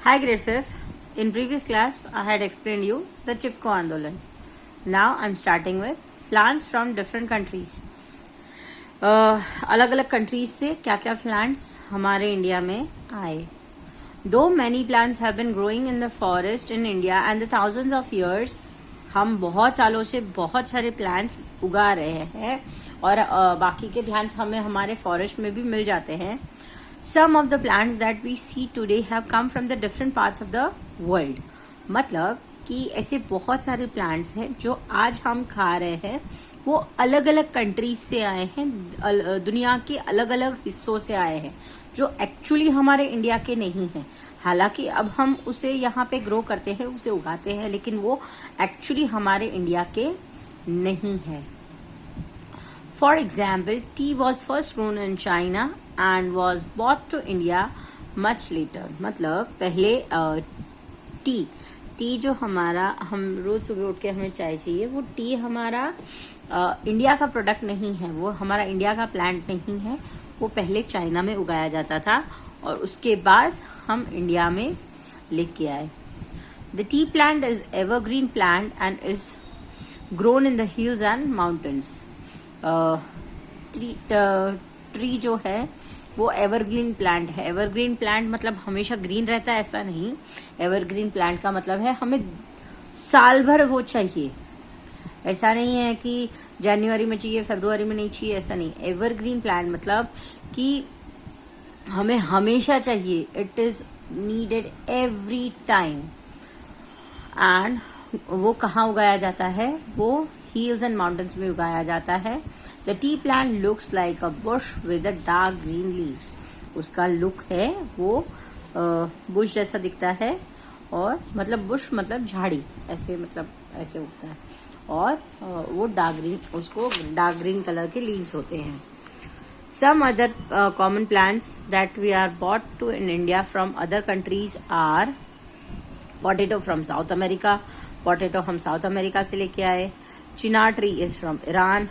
Hi grade 5th. In previous class, I had explained you the Chipko Andolan. Now I'm starting with plants from different countries. अलग अलग countries से क्या क्या plants हमारे India में आए. Though many plants have been growing in the forest in India and the thousands of years, हम बहुत सालों से बहुत सारे प्लांट्स उगा रहे हैं और बाकी के प्लांट्स हमें हमारे फॉरेस्ट में भी मिल जाते हैं. Some of the plants that we see today have come from the different parts of the world. मतलब कि ऐसे बहुत सारे प्लांट्स हैं जो आज हम खा रहे हैं वो अलग अलग कंट्रीज से आए हैं, दुनिया के अलग अलग हिस्सों से आए हैं जो एक्चुअली हमारे इंडिया के नहीं हैं. हालांकि अब हम उसे यहाँ पे ग्रो करते हैं, उसे उगाते हैं, लेकिन वो एक्चुअली हमारे इंडिया के नहीं है. For example, tea was first grown in China and was brought to India much later. मतलब पहले टी जो हमारा हम रोज सुबह उठ के हमें चाय चाहिए, वो टी हमारा इंडिया का प्रोडक्ट नहीं है, वो हमारा इंडिया का प्लांट नहीं है. वो पहले चाइना में उगाया जाता था और उसके बाद हम इंडिया में लेके आए. The tea plant is evergreen plant and is grown in the hills and mountains. Tree जो है वो एवरग्रीन प्लांट है. एवरग्रीन प्लांट मतलब हमेशा ग्रीन रहता है ऐसा नहीं. एवरग्रीन प्लांट का मतलब है हमें साल भर वो चाहिए. ऐसा नहीं है कि जनवरी में चाहिए फरवरी में नहीं चाहिए, ऐसा नहीं. एवरग्रीन प्लांट मतलब कि हमें हमेशा चाहिए. It is needed every time. And वो कहाँ उगाया जाता है? वो hills and mountains में उगाया जाता है. The tea plant looks like a bush with a dark green leaves. उसका लुक है वो बुश जैसा दिखता है और मतलब बुश मतलब झाड़ी, ऐसे मतलब ऐसे उगता है और वो डार्क ग्रीन, उसको डार्क ग्रीन कलर के लीव्स होते हैं. Some other common plants that we are brought to in India from other countries are potato from South America. Potato हम साउथ अमेरिका से लेके आए. Chinar tree is from Iran.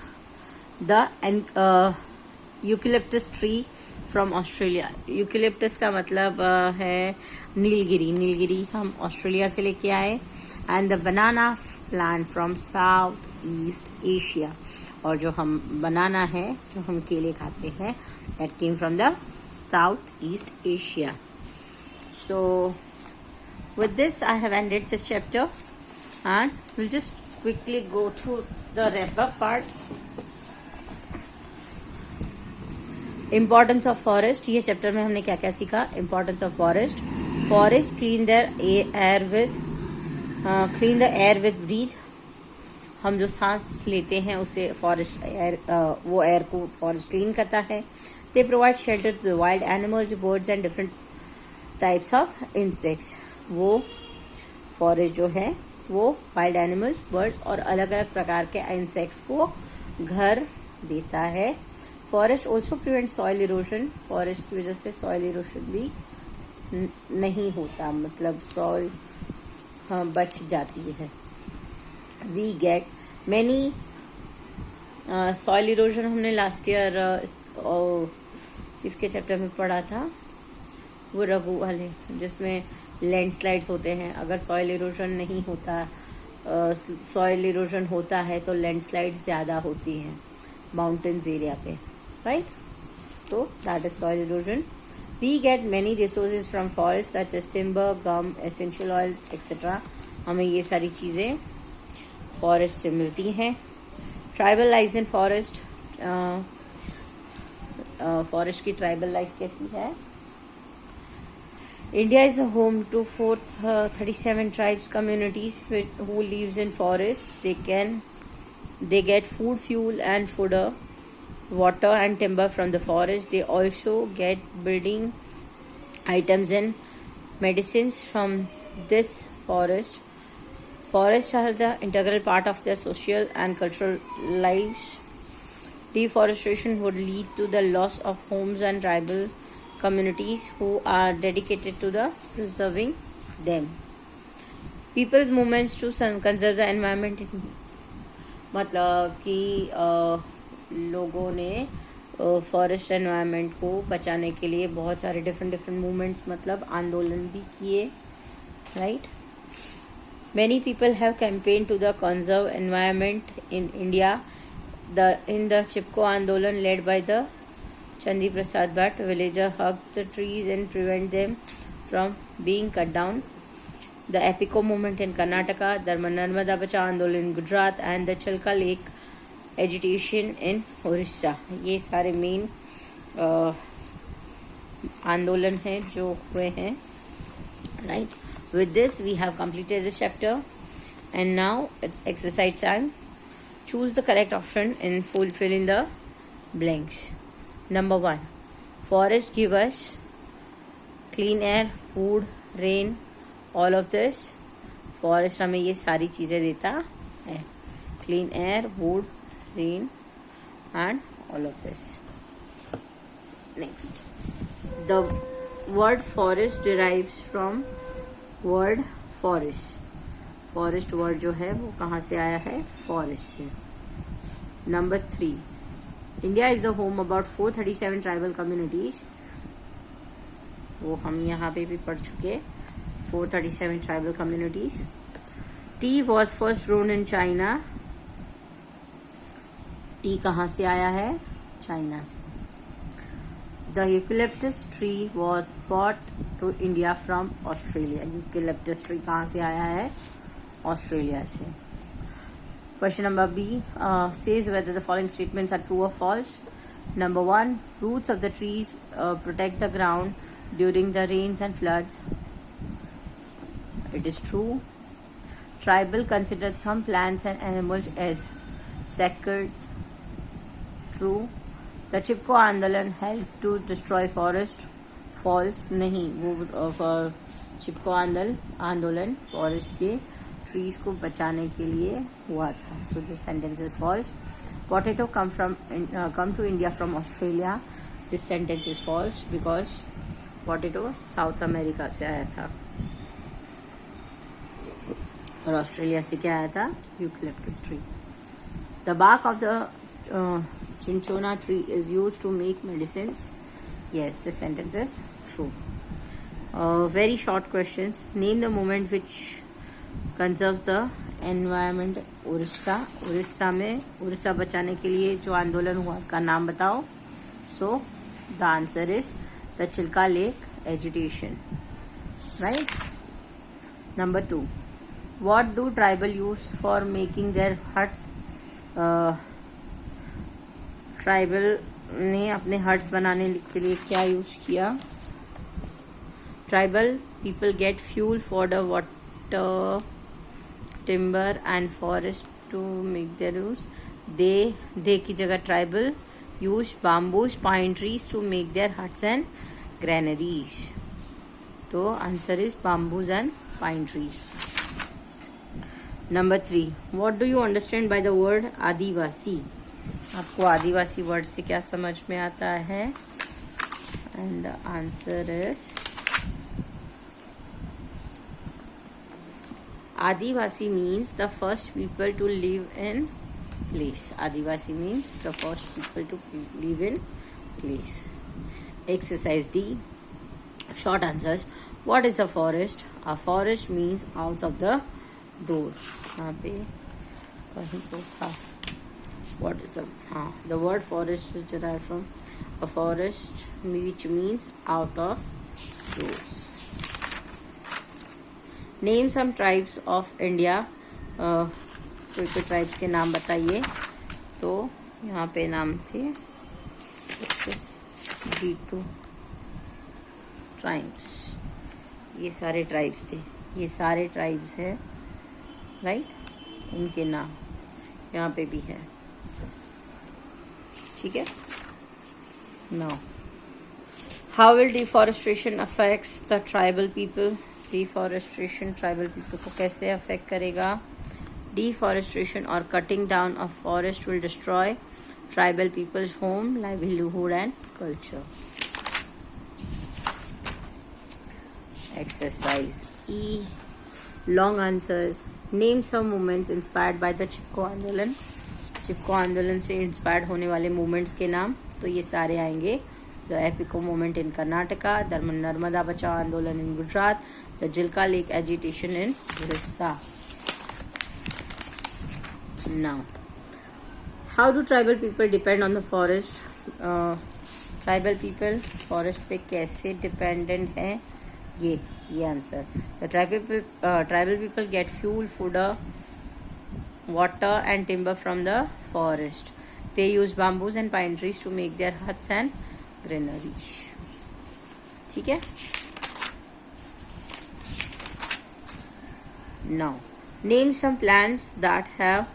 The eucalyptus tree from Australia. Eucalyptus का मतलब है नीलगिरी. नीलगिरी हम Australia से लेके आए. And the banana plant from south east Asia. और जो हम बनाना है, जो हम केले खाते हैं, that came from the south east Asia. So with this I have ended this chapter and we'll just quickly go through the wrap up part. Importance of forest. ये चैप्टर में हमने क्या क्या सीखा? Importance of forest. Forest clean the air with breathe. हम जो सांस लेते हैं उसे फॉरेस्ट एयर, वो एयर को फॉरेस्ट क्लीन करता है. They provide shelter to the wild animals, birds and different types of insects. वो फॉरेस्ट जो है वो वाइल्ड एनिमल्स, बर्ड्स और अलग अलग प्रकार के इंसेक्ट्स को घर देता है. Forest also prevent soil erosion. Forest की वजह से सॉइल इरोजन भी नहीं होता, मतलब सॉइल बच जाती है. We get many soil erosion हमने लास्ट ईयर इसके चैप्टर में पढ़ा था, वो रघु वाले, जिसमें लैंडस्लाइड्स होते हैं. अगर सॉइल इरोजन नहीं होता, सॉइल इरोजन होता है तो लैंडस्लाइड ज़्यादा होती हैं माउंटेन्स एरिया पे, राइट? तो that is soil erosion. We get many resources from forest such as timber, gum, essential oils etcetera. हमें ये सारी चीज़ें फॉरेस्ट से मिलती हैं. Tribal life in forest. Forest की ट्राइबल लाइफ कैसी है? India is a home to 37 tribes communities who lives in forest. They get food, fuel and fodder, water and timber from the forest. They also get building items and medicines from this forest. Forests are the integral part of their social and cultural lives. Deforestation would lead to the loss of homes and tribal communities who are dedicated to the preserving them. People's movements to conserve the environment. मतलब कि लोगों ने forest environment को बचाने के लिए बहुत सारे डिफरेंट मूवमेंट्स मतलब आंदोलन भी किए, right. Many people have campaigned to the conserve environment in India. In the Chipko Andolan led by the Chandi Prasad Bhatt, villagers hugged the trees and prevent them from being cut down. The Epico movement in Karnataka, the Narmada Bachao Andolan in Gujarat, and the Chilka Lake agitation in Orissa. ये सारे main आंदोलन हैं जो हुए हैं, right. With this, we have completed this chapter, and now it's exercise time. Choose the correct option in fulfilling the blanks. Number 1, forest give us clean air, food, rain, all of this. Forest हमें ये सारी चीज़ें देता है, clean air, wood, rain, and all of this. Next, the word forest derives from word forest. Forest word जो है वो कहाँ से आया है? फॉरेस्ट से. Number 3, India is the home about 437 tribal communities. वो हम यहाँ पे भी पढ़ चुके, 437 tribal communities. T was first grown in China. T कहाँ से आया है? चाइना से. The eucalyptus tree was brought to India from Australia. Eucalyptus tree कहाँ से आया है? ऑस्ट्रेलिया से. Question number B says whether the following statements are true or false. Number 1, roots of the trees protect the ground during the rains and floods. It is true. Tribal considered some plants and animals as sacred. True. The Chipko Andolan helped to destroy forest. False. नहीं, वो चिपको आंदोलन forest के trees को बचाने के लिए हुआ था. So this sentence is false. Potato come to India from Australia. This sentence is false because potato south America से आया था और ऑस्ट्रेलिया से क्या आया था? Eucalyptus tree. The bark of the Cinchona tree is used to make medicines. Yes, this sentence is true. Very short questions. Name the movement which conserves the environment. Orissa में उड़ीसा बचाने के लिए जो आंदोलन हुआ उसका नाम बताओ. So the answer is the Chilka Lake agitation, right? Number 2, what do tribal use for making their huts? Tribal ने अपने हट्स बनाने के लिए क्या यूज किया? Tribal people get fuel for the water, timber and forest to make their use. दे की जगह tribal use bamboos, pine trees to make their huts and granaries. तो answer is bamboos and pine trees. Number 3, what do you understand by the word adivasi? आपको adivasi word से क्या समझ में आता है? And the answer is Adivasi means the first people to live in place. Adivasi means the first people to live in place. Exercise D, short answers. What is a forest? A forest means out of the door. यहाँ पे कहीं तो था. What is the word forest is derived from a forest which means out of doors. Name some tribes of India. कोई tribes के नाम बताइए. तो यहाँ पे नाम थे B2 ट्राइब्स. ये सारे ट्राइब्स थे, ये सारे ट्राइब्स है, राइट. उनके नाम यहाँ पे भी है, ठीक है. Now how will deforestation affects the tribal people? Deforestation tribal people को कैसे अफेक्ट करेगा? डिफॉरेस्टेशन और cutting down of forest will destroy tribal people's home, livelihood and culture. Exercise E, long answers. Name some movements inspired by the Chipko Andolan. Chipko आंदोलन से inspired होने वाले movements के नाम. तो ये सारे आएंगे. The Appiko movement in Karnataka, the Narmada Bachao Andolan in Gujarat, the Chilika lake agitation in Orissa. Now, how do tribal people depend on the forest? Tribal people forest पे कैसे डिपेंडेंट है, ये answer. The tribal people get fuel, food, water and timber from the forest. They use bamboos and pine trees to make their huts and granaries. ठीक है. Now, name some plants that have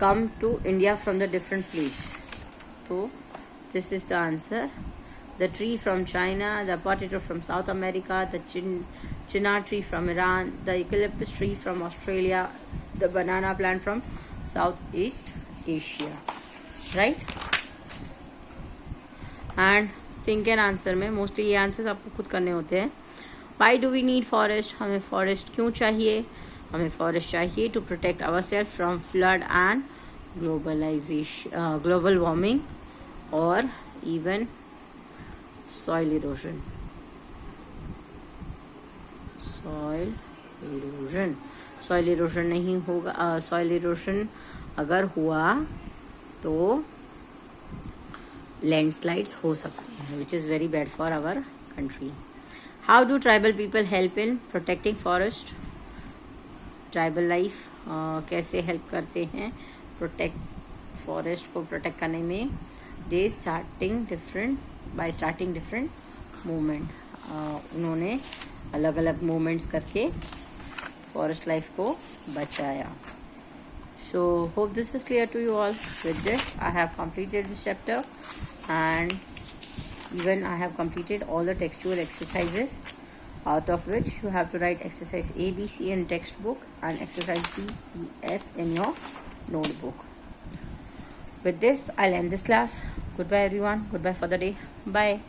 come to India from the different place. So this is the answer. The tree from China, the potato from South America, the chinar tree from Iran, the eucalyptus tree from Australia, the banana plant from Southeast Asia. Right? And think and answer में mostly ये answers आपको खुद करने होते हैं. Why do we need forest? हमें forest क्यों चाहिए? हमें फॉरेस्ट चाहिए to protect our self from flood and global warming और even soil erosion. Soil erosion नहीं होगा, सॉइल इरोजन अगर हुआ तो लैंडस्लाइड्स हो सकते हैं, which is very bad for our country. How do tribal people help in protecting forest? Tribal life कैसे हेल्प करते हैं फॉरेस्ट को प्रोटेक्ट करने में? By starting different movement. उन्होंने अलग अलग मूवमेंट्स करके फॉरेस्ट लाइफ को बचाया. So hope this is clear to you all. With this I have completed this chapter and even I have completed all the textual exercises, out of which you have to write exercise A, B, C in textbook and exercise D, E, F in your notebook. With this, I'll end this class. Goodbye everyone. Goodbye for the day. Bye.